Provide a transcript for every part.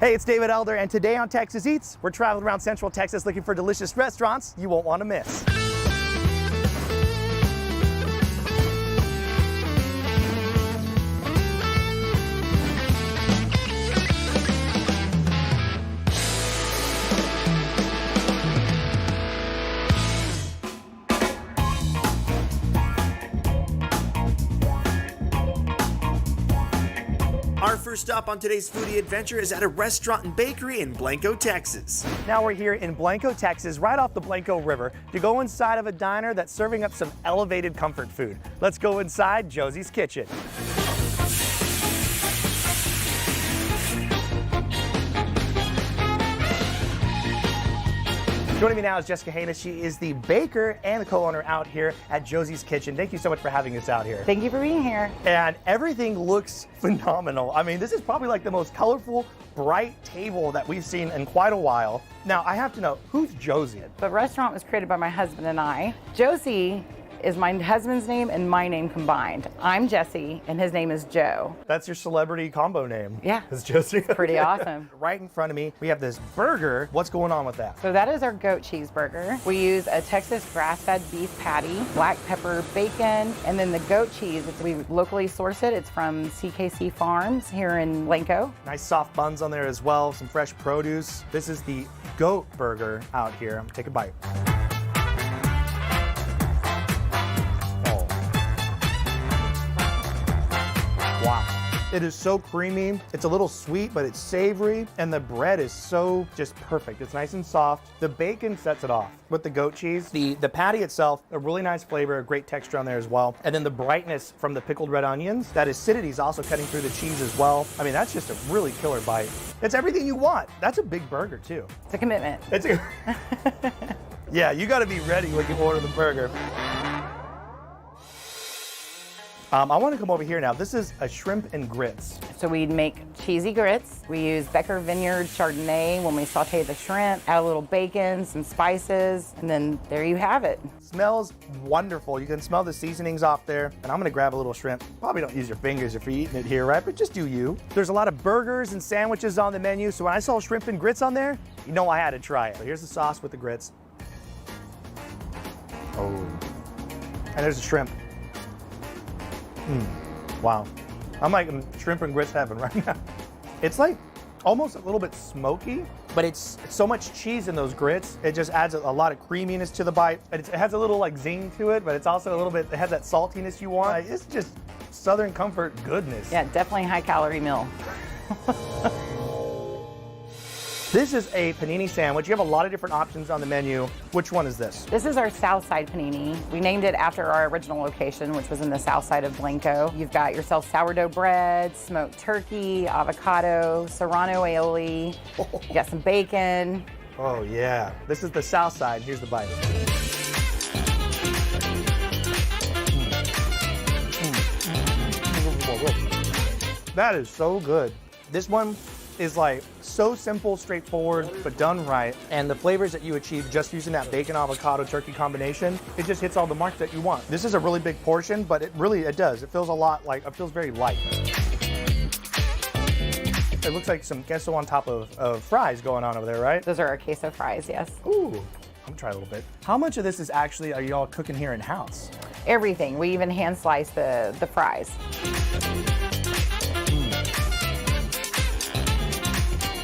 Hey, it's David Elder, and today on Texas Eats, we're traveling around Central Texas looking for delicious restaurants you won't want to miss. Our first stop on today's foodie adventure is at a restaurant and bakery in Blanco, Texas. Now we're here in Blanco, Texas, right off the Blanco River, to go inside of a diner that's serving up some elevated comfort food. Let's go inside Josies Kitchen. Joining me now is Jessica Haynes. She is the baker and the co-owner out here at Josies Kitchen. Thank you so much for having us out here. Thank you for being here. And everything looks phenomenal. I mean, this is probably like the most colorful, bright table that we've seen in quite a while. Now, I have to know, who's Josie? The restaurant was created by my husband and I. Josie is my husband's name and my name combined. I'm Jessie, and his name is Joe. That's your celebrity combo name. Yeah. It's Josie. Pretty awesome. Right in front of me, we have this burger. What's going on with that? So that is our goat cheeseburger. We use a Texas grass-fed beef patty, black pepper bacon, and then the goat cheese, we locally source it. It's from CKC Farms here in Blanco. Nice soft buns on there as well, some fresh produce. This is the goat burger out here. I'm gonna take a bite. Wow. It is so creamy. It's a little sweet, but it's savory. And the bread is so just perfect. It's nice and soft. The bacon sets it off with the goat cheese. The patty itself, a really nice flavor, a great texture on there as well. And then the brightness from the pickled red onions. That acidity is also cutting through the cheese as well. I mean, that's just a really killer bite. It's everything you want. That's a big burger too. It's a commitment. It's a yeah, you gotta be ready when you order the burger. I want to come over here now. This is a shrimp and grits. So we make cheesy grits. We use Becker Vineyard Chardonnay when we saute the shrimp, add a little bacon, some spices, and then there you have it. Smells wonderful. You can smell the seasonings off there. And I'm gonna grab a little shrimp. Probably don't use your fingers if you're eating it here, right? But just do you. There's a lot of burgers and sandwiches on the menu. So when I saw shrimp and grits on there, you know I had to try it. So here's the sauce with the grits. Oh. And there's the shrimp. Wow. I'm like in shrimp and grits heaven right now. It's like almost a little bit smoky, but it's so much cheese in those grits. It just adds a lot of creaminess to the bite. It has a little like zing to it, but it's also a little bit, it has that saltiness you want. It's just Southern comfort goodness. Yeah, definitely high calorie meal. This is a panini sandwich. You have a lot of different options on the menu. Which one is this? This is our South Side panini. We named it after our original location, which was in the south side of Blanco. You've got yourself sourdough bread, smoked turkey, avocado, serrano aioli. You got some bacon. Oh yeah. This is the south side. Here's the bite. That is so good. This one is like so simple, straightforward, but done right. And the flavors that you achieve just using that bacon avocado turkey combination, it just hits all the marks that you want. This is a really big portion, but it does. It feels a lot like, it feels very light. It looks like some queso on top of fries going on over there, right? Those are our queso fries, yes. Ooh, I'm gonna try a little bit. How much of this is actually, are y'all cooking here in-house? Everything. We even hand slice the fries.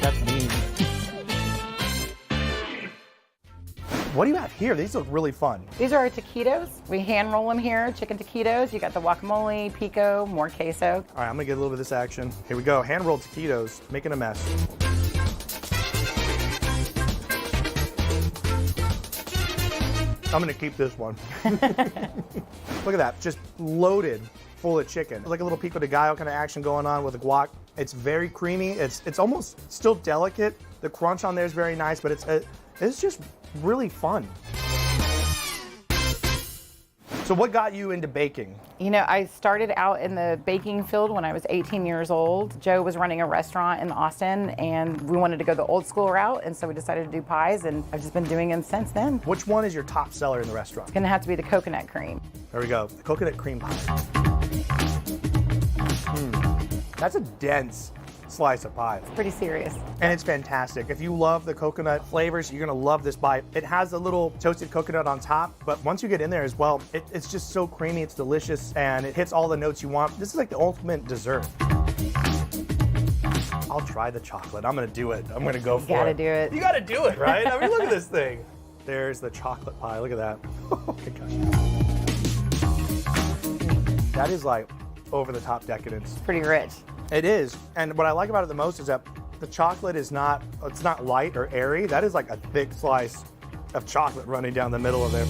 That's mean. What do you have here? These look really fun. These are our taquitos. We hand roll them here, chicken taquitos. You got the guacamole, pico, more queso. All right, I'm gonna get a little bit of this action. Here we go, hand rolled taquitos, making a mess. I'm gonna keep this one. Look at that, just loaded full of chicken. Like a little pico de gallo kind of action going on with the guac. It's very creamy. It's almost still delicate. The crunch on there is very nice, but it's just really fun. So what got you into baking? You know, I started out in the baking field when I was 18 years old. Joe was running a restaurant in Austin, and we wanted to go the old school route, and so we decided to do pies, and I've just been doing them since then. Which one is your top seller in the restaurant? It's gonna have to be the coconut cream. There we go, the coconut cream pie. That's a dense slice of pie. Pretty serious. And it's fantastic. If you love the coconut flavors, you're gonna love this bite. It has a little toasted coconut on top, but once you get in there as well, it's just so creamy, it's delicious, and it hits all the notes you want. This is like the ultimate dessert. I'll try the chocolate. I'm gonna do it. I'm gonna go for it. You gotta do it. You gotta do it, right? I mean, look at this thing. There's the chocolate pie. Look at that. Oh my gosh. That is like over the top decadence. Pretty rich. It is. And what I like about it the most is that the chocolate is not, it's not light or airy. That is like a thick slice of chocolate running down the middle of there.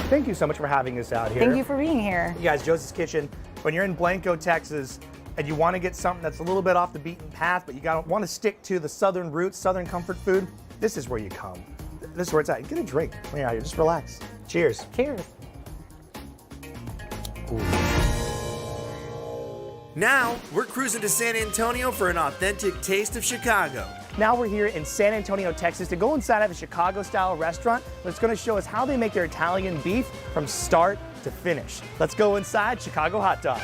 Thank you so much for having us out here. Thank you for being here. You guys, Josies Kitchen, when you're in Blanco, Texas, and you want to get something that's a little bit off the beaten path, but you want to stick to the southern roots, southern comfort food, this is where you come. This is where it's at. Get a drink when you're out here. Just relax. Cheers. Cheers. Ooh. Now, we're cruising to San Antonio for an authentic taste of Chicago. Now we're here in San Antonio, Texas to go inside of a Chicago-style restaurant that's going to show us how they make their Italian beef from start to finish. Let's go inside Chicago Hot Dog.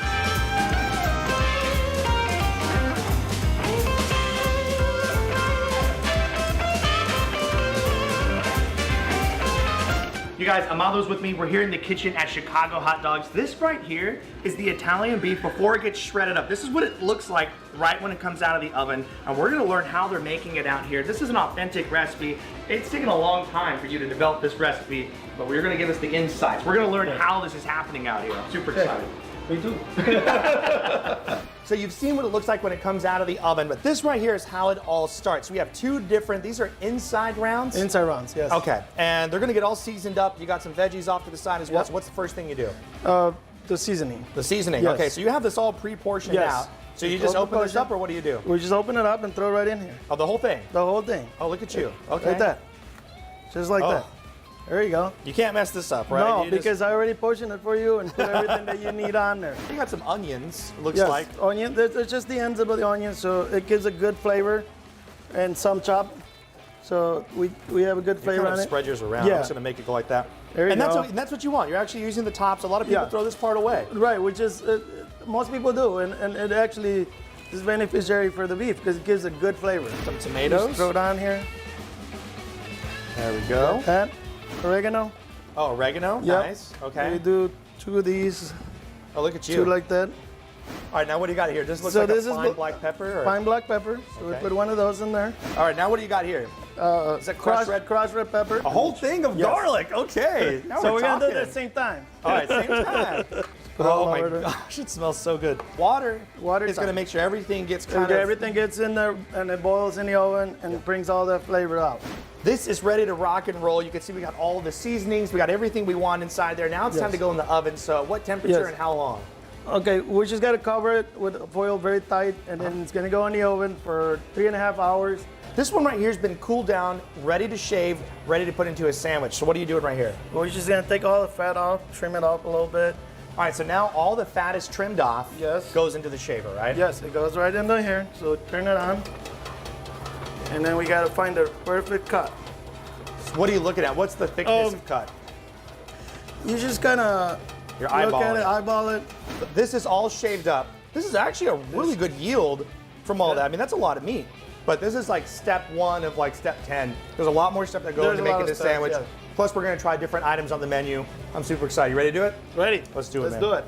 You guys, Amado's with me. We're here in the kitchen at Chicago Hot Dogs. This right here is the Italian beef before it gets shredded up. This is what it looks like right when it comes out of the oven. And we're gonna learn how they're making it out here. This is an authentic recipe. It's taken a long time for you to develop this recipe, but we're gonna give us the insights. We're gonna learn how this is happening out here. I'm super excited. Me too. So you've seen what it looks like when it comes out of the oven, but this right here is how it all starts. We have two different, these are inside rounds? Inside rounds, yes. Okay, and they're gonna get all seasoned up. You got some veggies off to the side as well. Yep. So what's the first thing you do? The seasoning. The seasoning, Yes. okay. So you have this all pre-portioned Yes. out. So you just open this up, or what do you do? We just open it up and throw it right in here. Oh, the whole thing? The whole thing. Oh, look at you. Okay. Like that. Just like Oh. that. There you go. You can't mess this up, right? No, You just- because I already portioned it for you and put everything that you need on there. you got some onions, it looks Yes, like. onion. There's just the ends of the onion, so it gives a good flavor, and some chop. So we have a good You flavor kind of on it. spread yours around. Yeah. I'm just gonna make it go like that. There you and go. and that's what you want. You're actually using the tops. A lot of people Yeah. throw this part away. Right, which is most people do, and it actually is beneficiary for the beef because it gives a good flavor. Some tomatoes. Just throw it on here. There we go. Like that. Oregano. Oh, oregano. Yep. Nice. Okay. We do 2 of these, Oh, look at you. 2 like that. All right, now what do you got here? This looks So like this a is fine black pepper? Or? Fine black pepper. So Okay. we put 1 of those in there. All right, now what do you got here? Is that crushed red? crushed red pepper. A whole thing of Yes. garlic. Okay. Now So we're gonna do talking. it at the same time. All right, same time. it Oh all my over. gosh, it smells so good. Water. Water is going to time. make sure everything gets So kind of. everything gets in there and it boils in the oven and it brings all that flavor out. This is ready to rock and roll. You can see we got all the seasonings. We got everything we want inside there. Now it's time Yes. to go in the oven. So what temperature Yes. and how long? Okay, we just gotta cover it with foil very tight, and then it's gonna go in the oven for 3.5 hours. This one right here has been cooled down, ready to shave, ready to put into a sandwich. So what are you doing right here? We're just gonna take all the fat off, trim it off a little bit. All right, so now all the fat is trimmed off. Yes. Goes into the shaver, right? Yes, it goes right into here. So turn it on, and then we gotta find the perfect cut. So what are you looking at? What's the thickness Um, of cut? You just kind of You're look at eyeballing it, it. eyeball it. This is all shaved up. This is actually a really good yield from all that. I mean, that's a lot of meat. But this is like step 1 of like step 10. There's a lot more stuff that go There's into a lot making of this steps, sandwich. yeah. Plus, we're gonna try different items on the menu. I'm super excited. You ready to do it? Ready? Let's do it, Let's man. do it.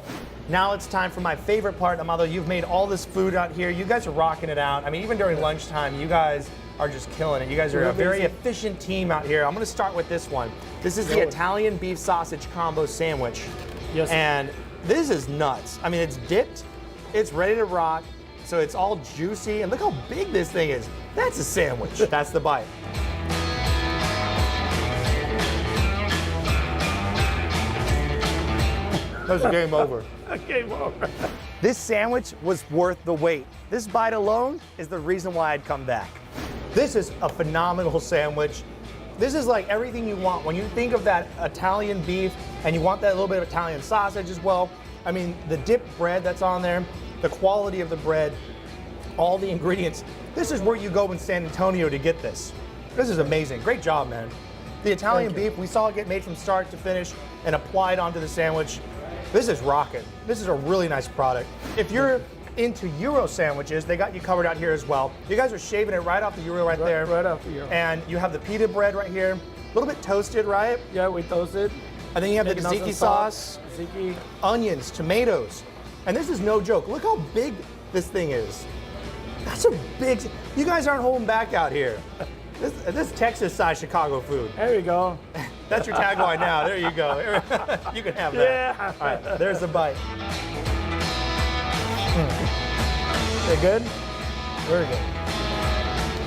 Now it's time for my favorite part, Amado. You've made all this food out here. You guys are rocking it out. I mean, even during lunchtime, you guys are just killing it. You guys are a very efficient team out here. I'm gonna start with this one. This is the Italian beef sausage combo sandwich. Yes. And this is nuts. I mean, it's dipped, it's ready to rock, so it's all juicy. And look how big this thing is. That's a sandwich. That's the bite. That's game over. Game over. This sandwich was worth the wait. This bite alone is the reason why I'd come back. This is a phenomenal sandwich. This is like everything you want. When you think of that Italian beef and you want that little bit of Italian sausage as well, I mean, the dipped bread that's on there, the quality of the bread, all the ingredients. This is where you go in San Antonio to get this. This is amazing. Great job, man. The Italian beef, we saw it get made from start to finish and applied onto the sandwich. This is rocking. This is a really nice product. If you're into Euro sandwiches, they got you covered out here as well. You guys are shaving it right off the Euro right there. Right off the Euro. And you have the pita bread right here. A little bit toasted, right? Yeah, we toasted. And then you have the Making us tzatziki some sauce, Tzatziki. onions, tomatoes. And this is no joke. Look how big this thing is. That's a big, you guys aren't holding back out here. This Texas-sized Chicago food. There you go. That's your tagline now. There you go. You can have that. Yeah. All right, there's the bite. They good? Very good.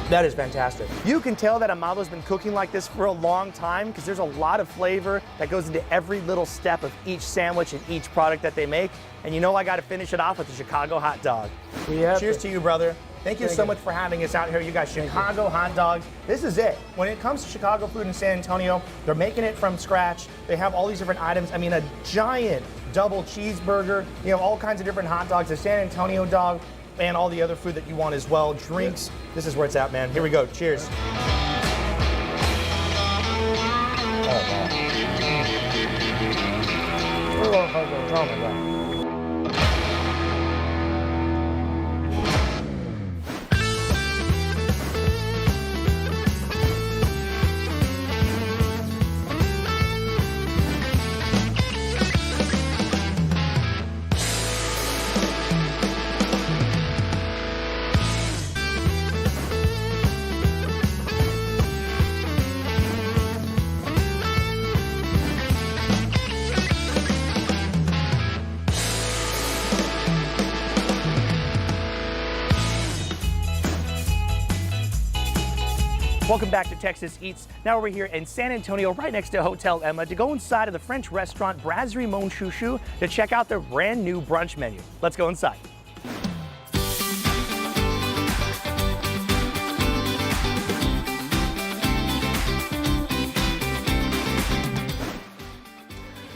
That is fantastic. You can tell that Amado's been cooking like this for a long time because there's a lot of flavor that goes into every little step of each sandwich and each product that they make. And you know I got to finish it off with the Chicago hot dog. Cheers to you, brother. Thank you so much for having us out here. You guys, Chicago hot dogs. This is it. When it comes to Chicago food in San Antonio, they're making it from scratch. They have all these different items. I mean, a giant double cheeseburger, you know, all kinds of different hot dogs, a San Antonio dog, and all the other food that you want as well. Drinks. This is where it's at, man. Here we go. Cheers. Oh my God. Welcome back to Texas Eats. Now we're here in San Antonio, right next to Hotel Emma, to go inside of the French restaurant Brasserie Monsoon to check out their brand new brunch menu. Let's go inside.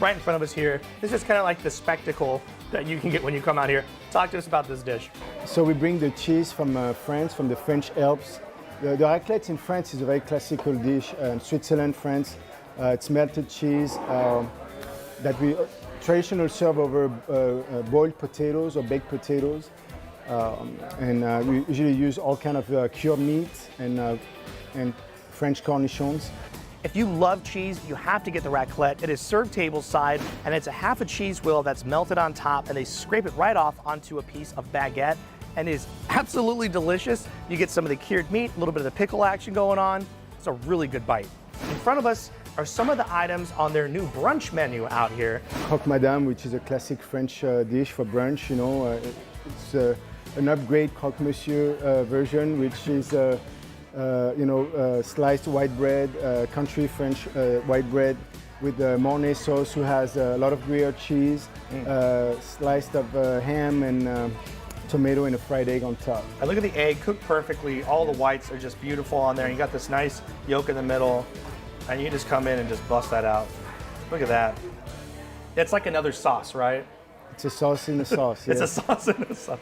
Right in front of us here, this is kind of like the spectacle that you can get when you come out here. Talk to us about this dish. So we bring the cheese from France, from the French Alps. The raclette in France is a very classical dish. In Switzerland, France, it's melted cheese that we traditionally serve over boiled potatoes or baked potatoes. We usually use all kind of cured meat and French cornichons. If you love cheese, you have to get the raclette. It is served tableside, and it's a half a cheese wheel that's melted on top, and they scrape it right off onto a piece of baguette, and it is absolutely delicious. You get some of the cured meat, a little bit of the pickle action going on. It's a really good bite. In front of us are some of the items on their new brunch menu out here. Croque Madame, which is a classic French dish for brunch. You know, it's an upgrade croque monsieur version, which is sliced white bread, country French white bread with Mornay sauce, who has a lot of Gruyere cheese, sliced of ham and tomato and a fried egg on top. And look at the egg, cooked perfectly. All the whites are just beautiful on there. You got this nice yolk in the middle, and you just come in and just bust that out. Look at that. It's like another sauce, right? It's a sauce in a sauce. It's yeah. a sauce in a sauce.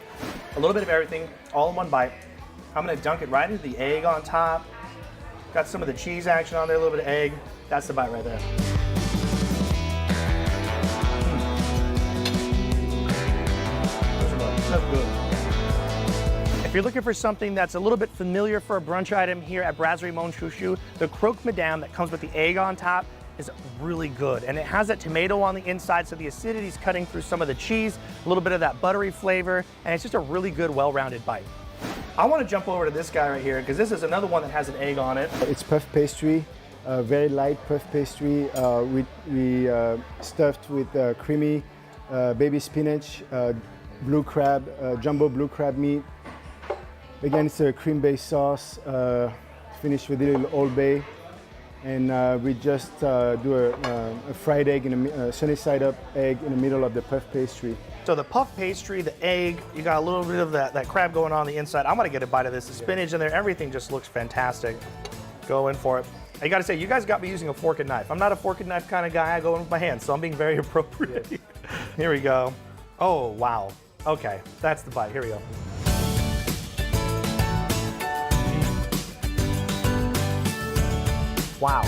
A little bit of everything, all in one bite. I'm gonna dunk it right into the egg on top. Got some of the cheese action on there, a little bit of egg. That's the bite right there. That's good. If you're looking for something that's a little bit familiar for a brunch item here at Brasserie Monsoon, the croque madame that comes with the egg on top is really good. And it has that tomato on the inside, so the acidity is cutting through some of the cheese, a little bit of that buttery flavor, and it's just a really good, well-rounded bite. I want to jump over to this guy right here, because this is another one that has an egg on it. It's puff pastry, very light puff pastry. We stuffed with creamy baby spinach, blue crab, jumbo blue crab meat. Again, it's a cream-based sauce, finished with a little Old Bay. And we just do a fried egg, a sunny-side-up egg in the middle of the puff pastry. So the puff pastry, the egg, you got a little bit of that crab going on the inside. I'm gonna get a bite of this. The spinach in there, everything just looks fantastic. Go in for it. I gotta say, you guys got me using a fork and knife. I'm not a fork and knife kind of guy. I go in with my hands, so I'm being very appropriate. Yes. Here we go. Oh, wow. Okay, that's the bite. Here we go. Wow.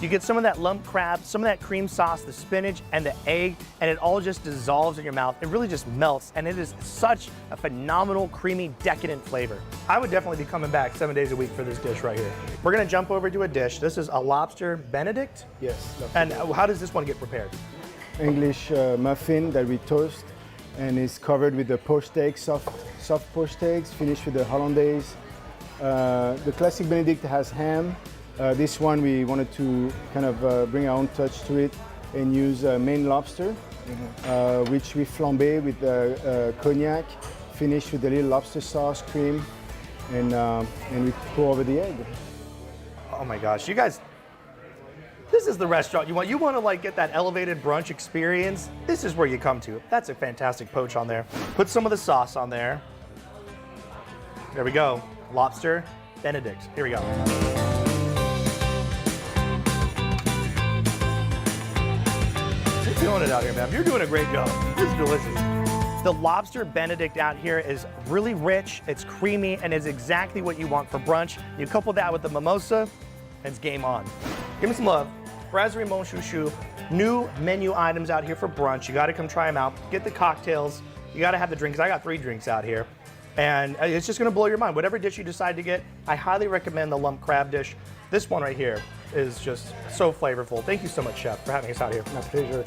You get some of that lump crab, some of that cream sauce, the spinach, and the egg, and it all just dissolves in your mouth. It really just melts, and it is such a phenomenal, creamy, decadent flavor. I would definitely be coming back 7 days a week for this dish right here. We're gonna jump over to a dish. This is a lobster Benedict. Yes. And how does this one get prepared? English muffin that we toast, and is covered with the poached eggs, soft poached eggs, finished with the hollandaise. The classic Benedict has ham. This one we wanted to kind of bring our own touch to it and use Maine lobster, which we flambe with cognac, finished with a little lobster sauce, cream, and we pour over the egg. Oh my gosh, you guys, this is the restaurant you want. You want to like get that elevated brunch experience? This is where you come to. That's a fantastic poach on there. Put some of the sauce on there. There we go. Lobster Benedict. Here we go. You're feeling it out here, man. You're doing a great job. This is delicious. The lobster Benedict out here is really rich, it's creamy, and is exactly what you want for brunch. You couple that with the mimosa, and it's game on. Give me some love. Brasserie Monsoon, new menu items out here for brunch. You gotta come try them out. Get the cocktails. You gotta have the drinks. I got 3 drinks out here. And it's just gonna blow your mind. Whatever dish you decide to get, I highly recommend the lump crab dish. This one right here is just so flavorful. Thank you so much, Chef, for having us out here. My pleasure.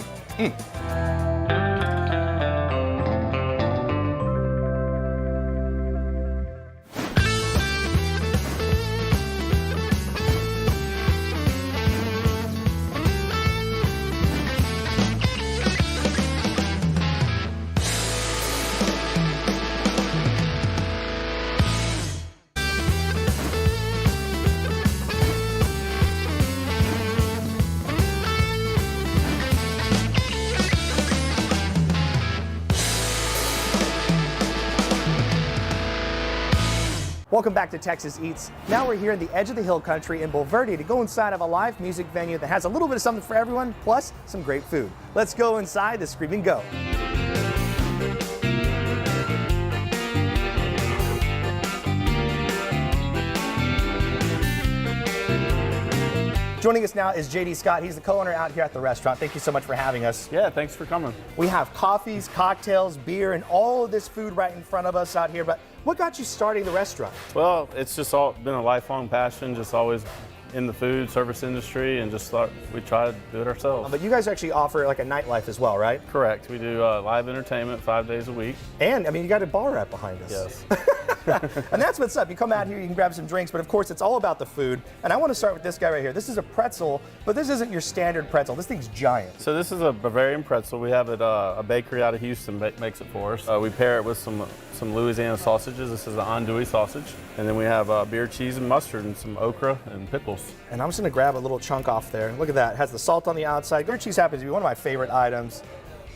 Welcome back to Texas Eats. Now we're here in the edge of the hill country in Bulverde to go inside of a live music venue that has a little bit of something for everyone, plus some great food. Let's go inside the Screaming Goat. Joining us now is JD Scott. He's the co-owner out here at the restaurant. Thank you so much for having us. Yeah, thanks for coming. We have coffees, cocktails, beer, and all of this food right in front of us out here. But what got you starting the restaurant? Well, it's just all been a lifelong passion, just always in the food service industry, and just thought we'd try to do it ourselves. But you guys actually offer like a nightlife as well, right? Correct. We do live entertainment 5 days a week. And I mean, you got a bar right behind us. Yes. And that's what's up. You come out here, you can grab some drinks, but of course it's all about the food. And I want to start with this guy right here. This is a pretzel, but this isn't your standard pretzel. This thing's giant. So this is a Bavarian pretzel. We have it, a bakery out of Houston makes it for us. We pair it with some Louisiana sausages. This is an andouille sausage. And then we have beer cheese and mustard and some okra and pickles. And I'm just gonna grab a little chunk off there. Look at that, it has the salt on the outside. Beer cheese happens to be one of my favorite items.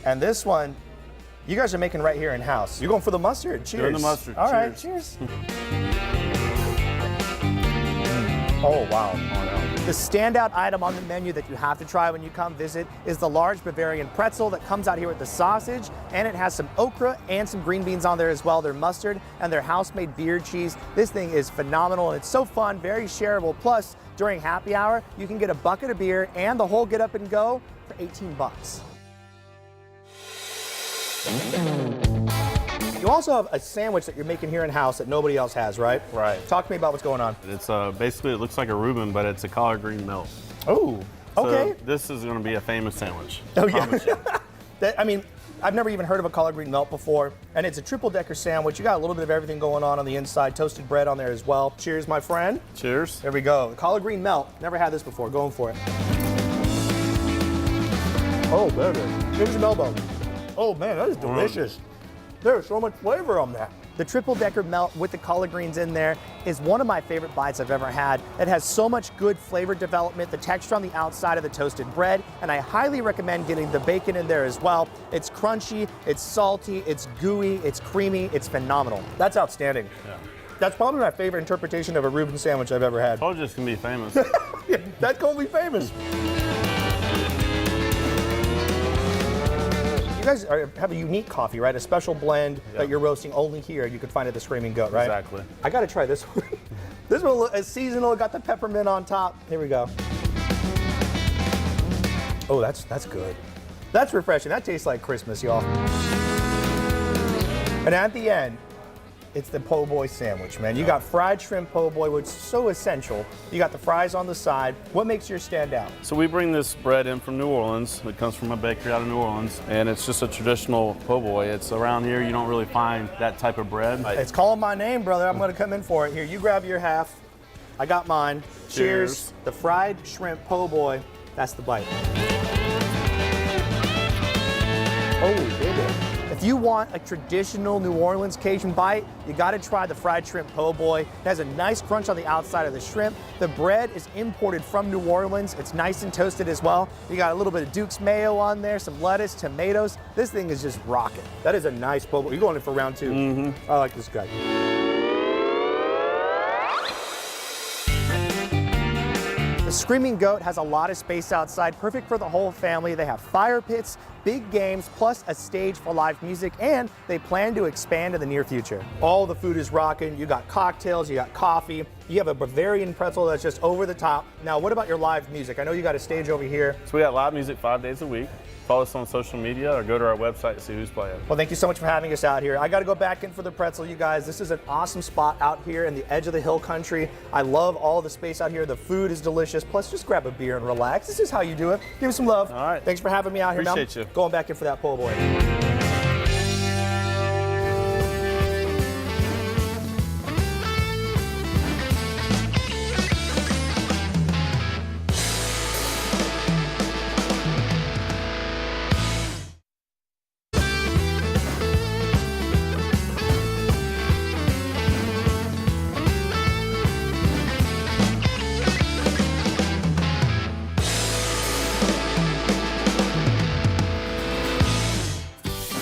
And this one, you guys are making right here in house. You're going for the mustard. Cheers. Doing the mustard. All right, cheers. Oh, wow. The standout item on the menu that you have to try when you come visit is the large Bavarian pretzel that comes out here with the sausage, and it has some okra and some green beans on there as well, their mustard and their house-made beer cheese. This thing is phenomenal, and it's so fun, very shareable. Plus, during happy hour, you can get a bucket of beer and the whole get up and go for 18 bucks. You also have a sandwich that you're making here in house that nobody else has, right? Right. Talk to me about what's going on. It's basically, it looks like a Reuben, but it's a collard green melt. Oh, okay. So this is going to be a famous sandwich. Oh, yeah. I mean, I've never even heard of a collard green melt before, and it's a triple-decker sandwich. You got a little bit of everything going on the inside, toasted bread on there as well. Cheers, my friend. Cheers. There we go. The collard green melt. Never had this before. Going for it. Oh, baby. Here's your elbow. Oh, man, that is delicious. There's so much flavor on that. The triple-decker melt with the collard greens in there is one of my favorite bites I've ever had. It has so much good flavor development, the texture on the outside of the toasted bread, and I highly recommend getting the bacon in there as well. It's crunchy, it's salty, it's gooey, it's creamy, it's phenomenal. That's outstanding. Yeah. That's probably my favorite interpretation of a Reuben sandwich I've ever had. I told you it's going to be famous. Yeah, that's going to be famous. You guys have a unique coffee, right? A special blend that you're roasting only here. You could find at the Screaming Goat, right? Exactly. I got to try this one. This one is seasonal. Got the peppermint on top. Here we go. Oh, that's good. That's refreshing. That tastes like Christmas, y'all. And at the end, it's the po' boy sandwich, man. You got fried shrimp po' boy, which is so essential. You got the fries on the side. What makes yours stand out? So we bring this bread in from New Orleans. It comes from a bakery out of New Orleans, and it's just a traditional po' boy. It's around here, you don't really find that type of bread. It's calling my name, brother. I'm gonna come in for it. Here, you grab your half. I got mine. Cheers. The fried shrimp po' boy. That's the bite. Oh, baby. If you want a traditional New Orleans Cajun bite, you gotta try the fried shrimp po' boy. It has a nice crunch on the outside of the shrimp. The bread is imported from New Orleans. It's nice and toasted as well. You got a little bit of Duke's mayo on there, some lettuce, tomatoes. This thing is just rocking. That is a nice po' boy. You're going in for round 2. Mm-hmm. I like this guy. The Screaming Goat has a lot of space outside, perfect for the whole family. They have fire pits, big games, plus a stage for live music, and they plan to expand in the near future. All the food is rocking. You got cocktails, you got coffee, you have a Bavarian pretzel that's just over the top. Now, what about your live music? I know you got a stage over here. So we got live music 5 days a week. Follow us on social media or go to our website to see who's playing. Well, thank you so much for having us out here. I got to go back in for the pretzel, you guys. This is an awesome spot out here in the edge of the hill country. I love all the space out here. The food is delicious. Plus, just grab a beer and relax. This is how you do it. Give me some love. All right. Thanks for having me out here, Appreciate you. Going back in for that po' boy.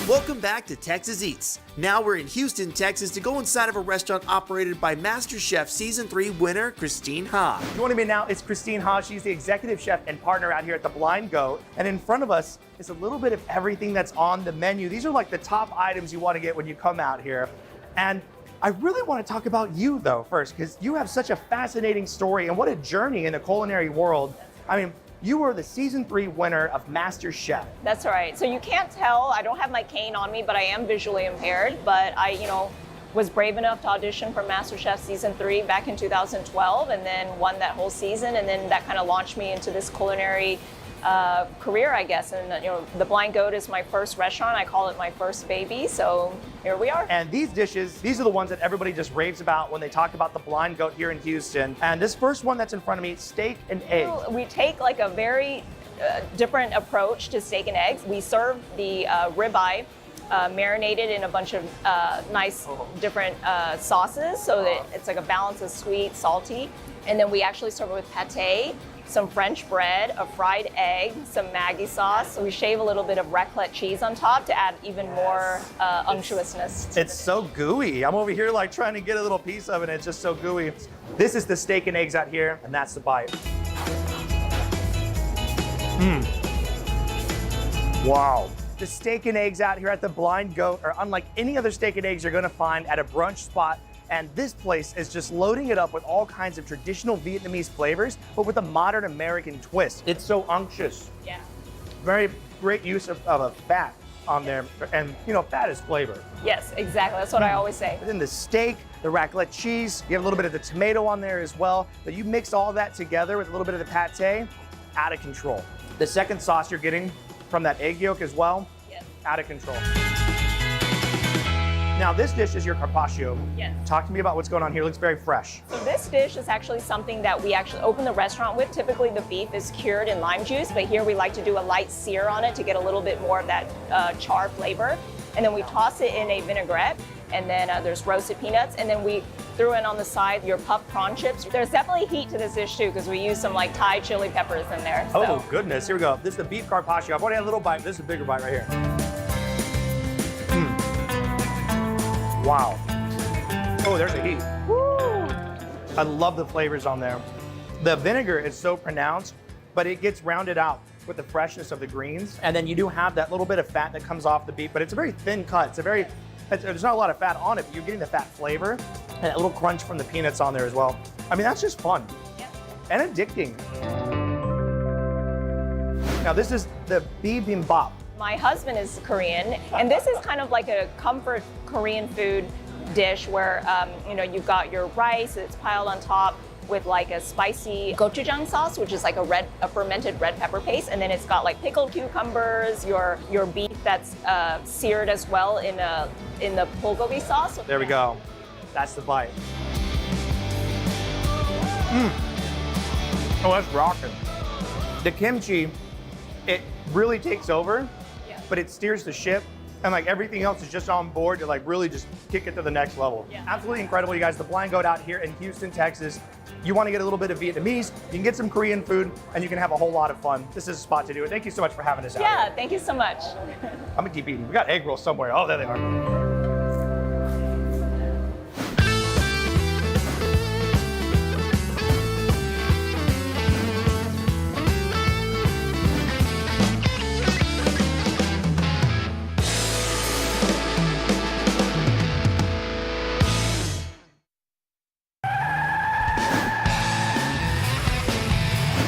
Welcome back to Texas Eats. Now we're in Houston, Texas to go inside of a restaurant operated by MasterChef Season 3 winner Christine Ha. Joining me now is Christine Ha. She's the executive chef and partner out here at the Blind Goat. And in front of us is a little bit of everything that's on the menu. These are like the top items you want to get when you come out here. And I really want to talk about you though first, because you have such a fascinating story and what a journey in the culinary world. I mean, you were the Season 3 winner of MasterChef. That's right. So you can't tell, I don't have my cane on me, but I am visually impaired. But I, was brave enough to audition for MasterChef Season 3 back in 2012 and then won that whole season. And then that kind of launched me into this culinary career, I guess. And the Blind Goat is my first restaurant. I call it my first baby. So here we are. And these dishes, these are the ones that everybody just raves about when they talk about the Blind Goat here in Houston. And this first one that's in front of me, steak and eggs. We take like a very different approach to steak and eggs. We serve the ribeye marinated in a bunch of nice different sauces so that it's like a balance of sweet, salty. And then we actually serve it with pate, some French bread, a fried egg, some Maggie sauce. So we shave a little bit of raclette cheese on top to add even more unctuousness. It's so gooey. I'm over here like trying to get a little piece of it and it's just so gooey. This is the steak and eggs out here and that's the bite. Wow. The steak and eggs out here at the Blind Goat are unlike any other steak and eggs you're gonna find at a brunch spot. And this place is just loading it up with all kinds of traditional Vietnamese flavors, but with a modern American twist. It's so unctuous. Yeah. Very great use of a fat on there. And fat is flavor. Yes, exactly. That's what I always say. And then the steak, the raclette cheese, you have a little bit of the tomato on there as well. But you mix all that together with a little bit of the pate, out of control. The second sauce you're getting from that egg yolk as well, Yes. out of control. Now this dish is your carpaccio. Yes. Talk to me about what's going on here. It looks very fresh. So this dish is actually something that we actually open the restaurant with. Typically the beef is cured in lime juice, but here we like to do a light sear on it to get a little bit more of that char flavor. And then we toss it in a vinaigrette, and then there's roasted peanuts, and then we threw in on the side your puffed prawn chips. There's definitely heat to this dish too, because we use some like Thai chili peppers in there. So. Oh goodness, here we go. This is the beef carpaccio. I've already had a little bite. This is a bigger bite right here. Wow. Oh, there's the heat. Woo! I love the flavors on there. The vinegar is so pronounced, but it gets rounded out with the freshness of the greens. And then you do have that little bit of fat that comes off the beef, but it's a very thin cut. There's not a lot of fat on it, but you're getting the fat flavor and that little crunch from the peanuts on there as well. I mean, that's just fun. Yep. And addicting. Now this is the bibimbap. My husband is Korean, and this is kind of like a comfort Korean food dish where you've got your rice that's piled on top with like a spicy gochujang sauce, which is like a fermented red pepper paste, and then it's got like pickled cucumbers, your beef that's seared as well in the bulgogi sauce. There we go. That's the bite. Oh, that's rocking. The kimchi, it really takes over, but it steers the ship, and like everything else is just on board to like really just kick it to the next level. Yeah. Absolutely incredible, you guys. The Blind Goat out here in Houston, Texas. You want to get a little bit of Vietnamese, you can get some Korean food, and you can have a whole lot of fun. This is a spot to do it. Thank you so much for having us out Yeah, here. thank you so much. I'm gonna keep eating. We got egg rolls somewhere. Oh, there they are.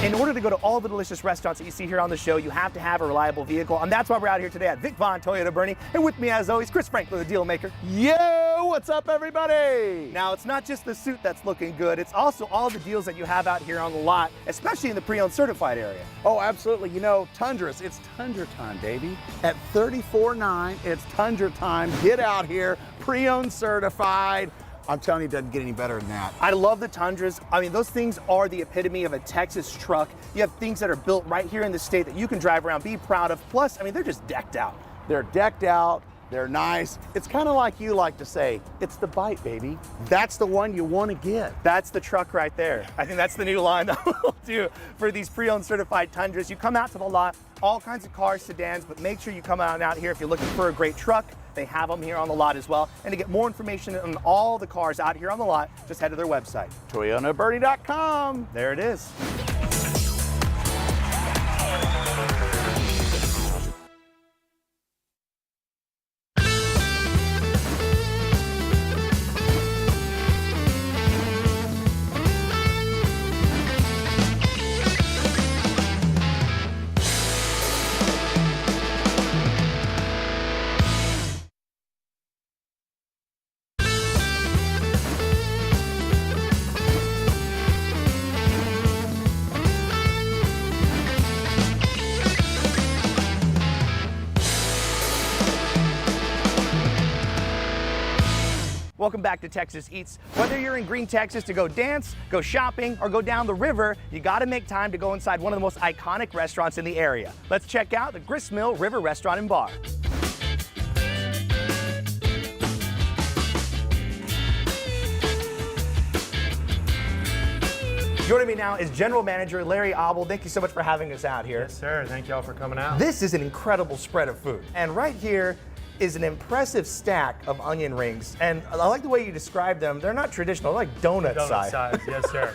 In order to go to all the delicious restaurants that you see here on the show, you have to have a reliable vehicle, and that's why we're out here today at Vic Vaughn Toyota Bernie. And with me, as always, Chris Franklin, the deal maker. Yo, what's up, everybody? Now, it's not just the suit that's looking good, it's also all the deals that you have out here on the lot, especially in the pre-owned certified area. Oh, absolutely. You know, Tundras, it's Tundra time, baby. At $34.9, it's Tundra time. Get out here, pre-owned certified. I'm telling you, it doesn't get any better than that. I love the Tundras. I mean, those things are the epitome of a Texas truck. You have things that are built right here in the state that you can drive around, be proud of. Plus, I mean, they're just decked out. They're decked out, they're nice. It's kind of like you like to say, it's the bite, baby. That's the one you want to get. That's the truck right there. I think that's the new line that we'll do for these pre-owned certified Tundras. You come out to the lot, all kinds of cars, sedans, but make sure you come out here if you're looking for a great truck. They have them here on the lot as well. And to get more information on all the cars out here on the lot, just head to their website. ToyotaBernie.com. There it is. Welcome back to Texas Eats. Whether you're in Green, Texas to go dance, go shopping, or go down the river, you gotta make time to go inside one of the most iconic restaurants in the area. Let's check out the Grist Mill River Restaurant and Bar. Joining me now is General Manager Larry Abel. Thank you so much for having us out here. Yes, sir. Thank y'all for coming out. This is an incredible spread of food. And right here is an impressive stack of onion rings. And I like the way you describe them. They're not traditional, they're like donut size. Yes, sir.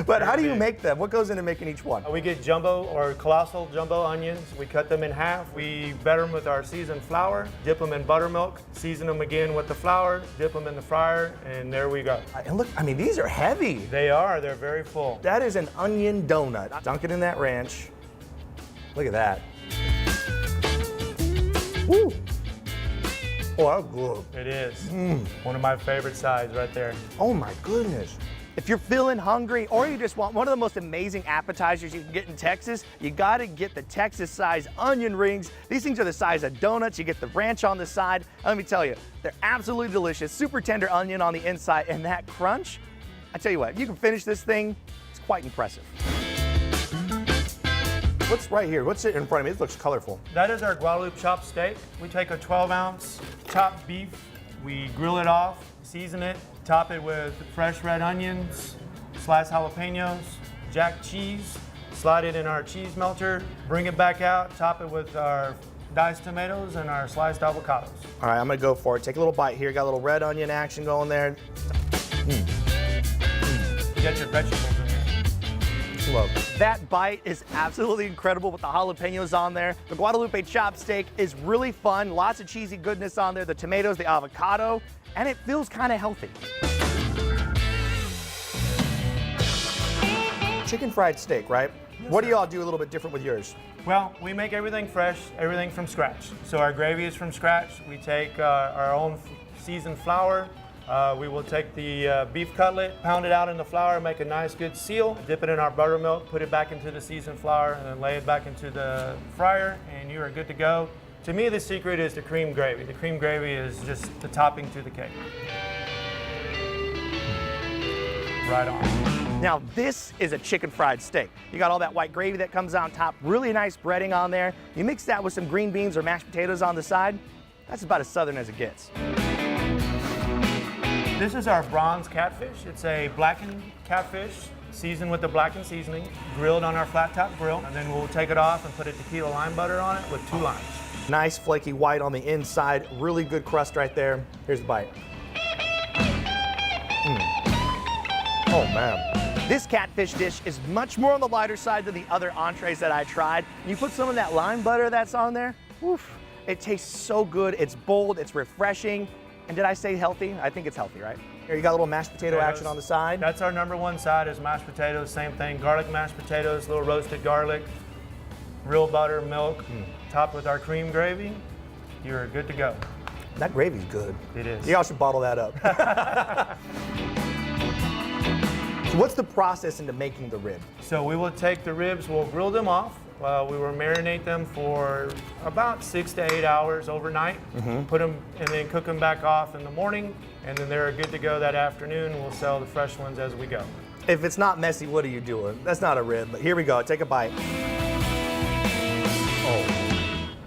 But how do you make them? What goes into making each one? We get jumbo or colossal jumbo onions. We cut them in half. We batter them with our seasoned flour, dip them in buttermilk, season them again with the flour, dip them in the fryer, and there we go. And look, I mean, these are heavy. They are. They're very full. That is an onion donut. Dunk it in that ranch. Look at that. Woo! Oh, that's good. It is. One of my favorite sides right there. Oh my goodness. If you're feeling hungry or you just want one of the most amazing appetizers you can get in Texas, you gotta get the Texas size onion rings. These things are the size of donuts. You get the ranch on the side. And let me tell you, they're absolutely delicious. Super tender onion on the inside, and that crunch, I tell you what, if you can finish this thing, it's quite impressive. What's right here? What's it in front of me? This looks colorful. That is our Guadalupe chopped steak. We take a 12-ounce chopped beef, we grill it off, season it, top it with fresh red onions, sliced jalapenos, jack cheese, slide it in our cheese melter, bring it back out, top it with our diced tomatoes and our sliced avocados. All right, I'm gonna go for it. Take a little bite here. Got a little red onion action going there. You got your vegetables in there. Love. That bite is absolutely incredible with the jalapenos on there. The Guadalupe chopped steak is really fun. Lots of cheesy goodness on there. The tomatoes, the avocado, and it feels kind of healthy. Chicken fried steak, right? What do y'all do a little bit different with yours? Well, we make everything fresh, everything from scratch. So our gravy is from scratch. We take our own seasoned flour. We will take the beef cutlet, pound it out in the flour, make a nice good seal, dip it in our buttermilk, put it back into the seasoned flour, and then lay it back into the fryer, and you are good to go. To me, the secret is the cream gravy. The cream gravy is just the topping to the cake. Right on. Now this is a chicken fried steak. You got all that white gravy that comes on top, really nice breading on there. You mix that with some green beans or mashed potatoes on the side. That's about as southern as it gets. This is our bronze catfish. It's a blackened catfish, seasoned with the blackened seasoning, grilled on our flat top grill, and then we'll take it off and put a tequila lime butter on it with 2 limes. Nice flaky white on the inside, really good crust right there. Here's the bite. Oh man. This catfish dish is much more on the lighter side than the other entrees that I tried. You put some of that lime butter that's on there, woof, it tastes so good. It's bold, it's refreshing. And did I say healthy? I think it's healthy, right? Here, you got a little mashed potato action on the side. That's our #1 side is mashed potatoes, same thing. Garlic mashed potatoes, little roasted garlic, real butter, milk, topped with our cream gravy. You're good to go. That gravy's good. It is. Y'all should bottle that up. So what's the process into making the rib? So we will take the ribs, we'll grill them off. We will marinate them for about 6 to 8 hours overnight. Put them and then cook them back off in the morning, and then they're good to go that afternoon. We'll sell the fresh ones as we go. If it's not messy, what are you doing? That's not a rib, but here we go. Take a bite.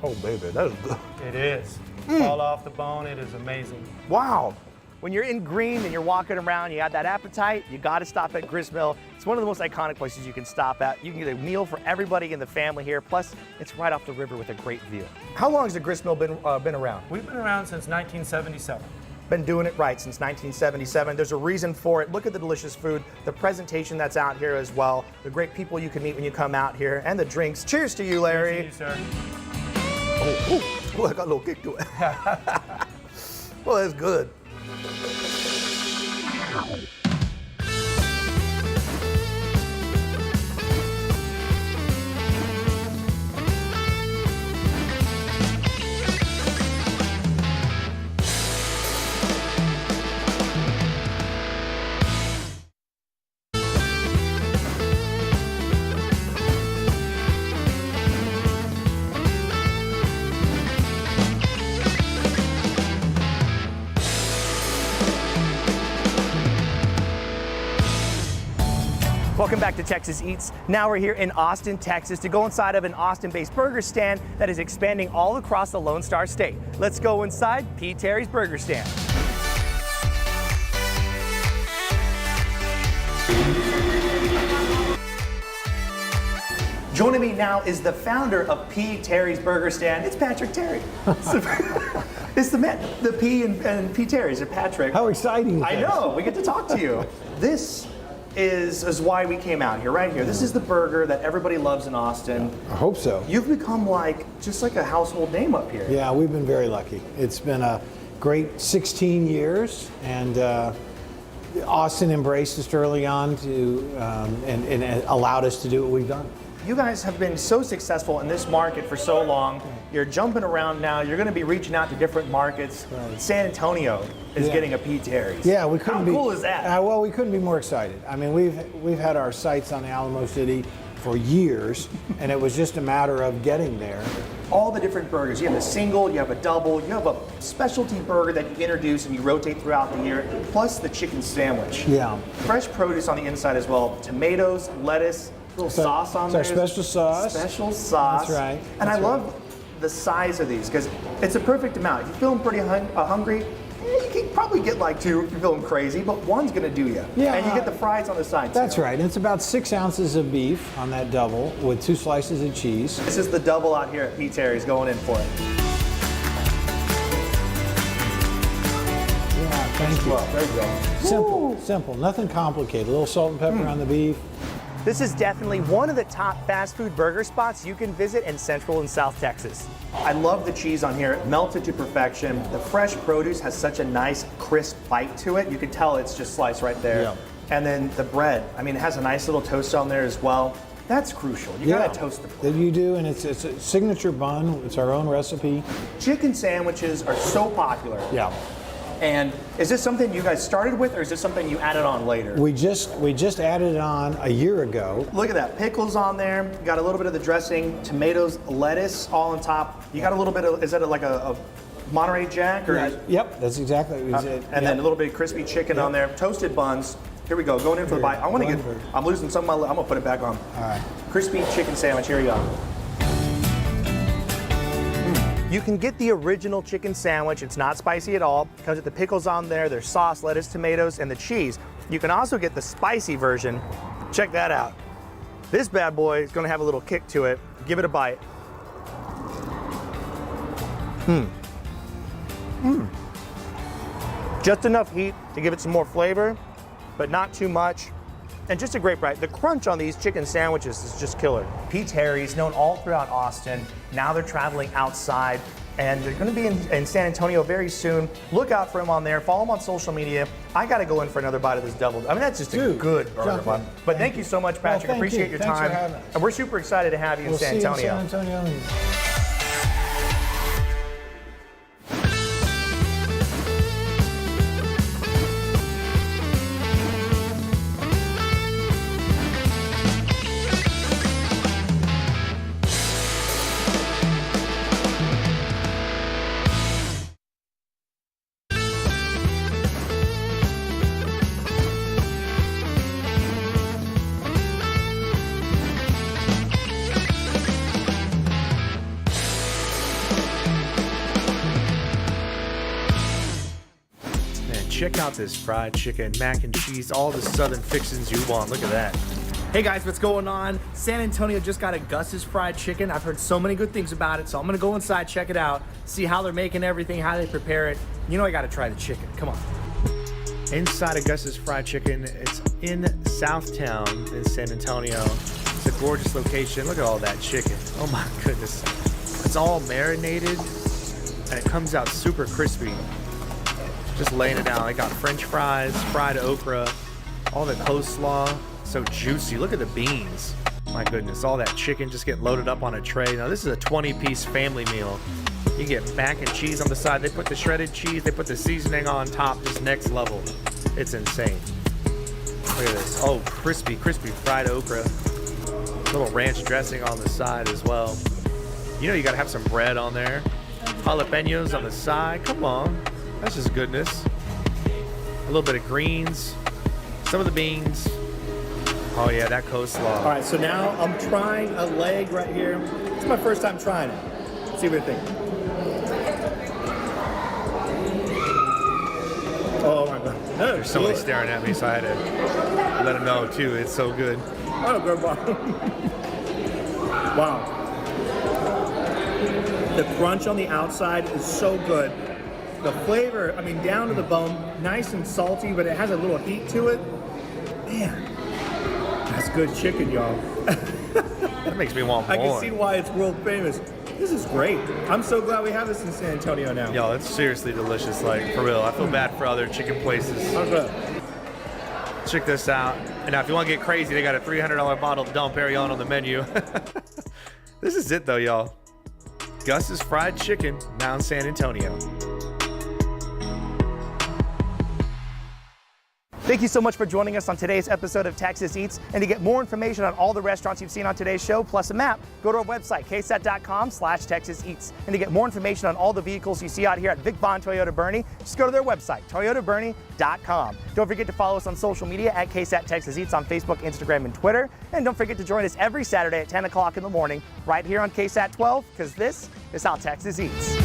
Oh baby, that is good. It is. Fall off the bone, it is amazing. Wow. When you're in Green and you're walking around, you have that appetite, you gotta stop at Grist Mill. It's one of the most iconic places you can stop at. You can get a meal for everybody in the family here, plus it's right off the river with a great view. How long has the Grist Mill been around? We've been around since 1977. Been doing it right since 1977. There's a reason for it. Look at the delicious food, the presentation that's out here as well, the great people you can meet when you come out here, and the drinks. Cheers to you, Larry. Cheers to you, sir. Oh, I got a little kick to it. Well, that's good. Welcome back to Texas Eats. Now we're here in Austin, Texas to go inside of an Austin-based burger stand that is expanding all across the Lone Star State. Let's go inside P. Terry's Burger Stand. Joining me now is the founder of P. Terry's Burger Stand. It's Patrick Terry. It's the man, the P and P. Terry's, or Patrick. How exciting. I know, we get to talk to you. This is why we came out here, right here. This is the burger that everybody loves in Austin. I hope so. You've become just like a household name up here. Yeah, we've been very lucky. It's been a great 16 years, and Austin embraced us early on and allowed us to do what we've done. You guys have been so successful in this market for so long. You're jumping around now. You're going to be reaching out to different markets. Right. San Antonio is getting a P. Terry's. Yeah, we couldn't be. How cool is that? Well, we couldn't be more excited. I mean, we've had our sights on Alamo City for years, and it was just a matter of getting there. All the different burgers. You have a single, you have a double, you have a specialty burger that you introduce and you rotate throughout the year, plus the chicken sandwich. Yeah. Fresh produce on the inside as well. Tomatoes, lettuce, little sauce on there. It's our special sauce. Special sauce. That's right. And I love the size of these because it's a perfect amount. If you're feeling pretty hungry, you can probably get like 2 if you're feeling crazy, but one's gonna do you. Yeah. And you get the fries on the side That's too. right. And it's about 6 ounces of beef on that double with 2 slices of cheese. This is the double out here at P. Terry's going in for it. Yeah, thank you. There you go. Simple, nothing complicated. A little salt and pepper on the beef. This is definitely one of the top fast food burger spots you can visit in Central and South Texas. I love the cheese on here, melted to perfection. The fresh produce has such a nice crisp bite to it. You can tell it's just sliced right there. Yeah. And then the bread, I mean, it has a nice little toast on there as well. That's crucial. You gotta toast the bread. You do, and it's a signature bun. It's our own recipe. Chicken sandwiches are so popular. Yeah. And is this something you guys started with, or is this something you added on later? We just added it on a year ago. Look at that, pickles on there. Got a little bit of the dressing, tomatoes, lettuce, all on top. You got a little bit of, is that like a Monterey Jack? Or Yep, that's exactly what it. And then a little bit of crispy chicken on there, toasted buns. Here we go, going in for the bite. I want to get, I'm losing some of my, I'm gonna put it back on. All right. Crispy chicken sandwich, here you go. You can get the original chicken sandwich. It's not spicy at all. Comes with the pickles on there, there's sauce, lettuce, tomatoes, and the cheese. You can also get the spicy version. Check that out. This bad boy is gonna have a little kick to it. Give it a bite. Just enough heat to give it some more flavor, but not too much. And just a great bite. The crunch on these chicken sandwiches is just killer. Pete's Harry's, known all throughout Austin. Now they're traveling outside, and they're gonna be in San Antonio very soon. Look out for him on there. Follow him on social media. I gotta go in for another bite of this double. I mean, that's just a good burger bun. But thank you so much, Patrick. Appreciate your Thanks time. for having us. And we're super excited to have you in San Antonio. See you in San Antonio. Check out this fried chicken, mac and cheese, all the southern fixings you want. Look at that. Hey guys, what's going on? San Antonio just got a Gus's Fried Chicken. I've heard so many good things about it, so I'm gonna go inside, check it out, see how they're making everything, how they prepare it. You know I gotta try the chicken, come on. Inside of Gus's Fried Chicken, it's in Southtown in San Antonio. It's a gorgeous location. Look at all that chicken. Oh my goodness. It's all marinated, and it comes out super crispy. Just laying it down. I got French fries, fried okra, all the coleslaw, so juicy. Look at the beans. My goodness, all that chicken just getting loaded up on a tray. Now this is a 20-piece family meal. You get mac and cheese on the side. They put the shredded cheese, they put the seasoning on top, just next level. It's insane. Look at this. Oh, crispy, crispy fried okra. Little ranch dressing on the side as well. You know you gotta have some bread on there. Jalapenos on the side. Come on. That's just goodness. A little bit of greens, some of the beans. Oh yeah, that coleslaw. All right, so now I'm trying a leg right here. It's my first time trying it. Let's see what you think. Oh my God. There's somebody staring at me, so I had to let him know too. It's so good. Oh, good. Wow. The crunch on the outside is so good. The flavor, I mean, down to the bone, nice and salty, but it has a little heat to it. Man, that's good chicken, y'all. That makes me want more. I can see why it's world famous. This is great. I'm so glad we have this in San Antonio now. Yo, it's seriously delicious, like, for real. I feel bad for other chicken places. Okay. Check this out. And now, if you want to get crazy, they got a $300 bottle of Dom Perignon on the menu. This is it, though, y'all. Gus's Fried Chicken, now in San Antonio. Thank you so much for joining us on today's episode of Texas Eats. And to get more information on all the restaurants you've seen on today's show, plus a map, go to our website, ksat.com/Texas Eats. And to get more information on all the vehicles you see out here at Vic Bond Toyota Bernie, just go to their website, toyotabernie.com. Don't forget to follow us on social media at KSAT Texas Eats on Facebook, Instagram, and Twitter. And don't forget to join us every Saturday at 10 o'clock in the morning right here on KSAT 12, because this is how Texas Eats.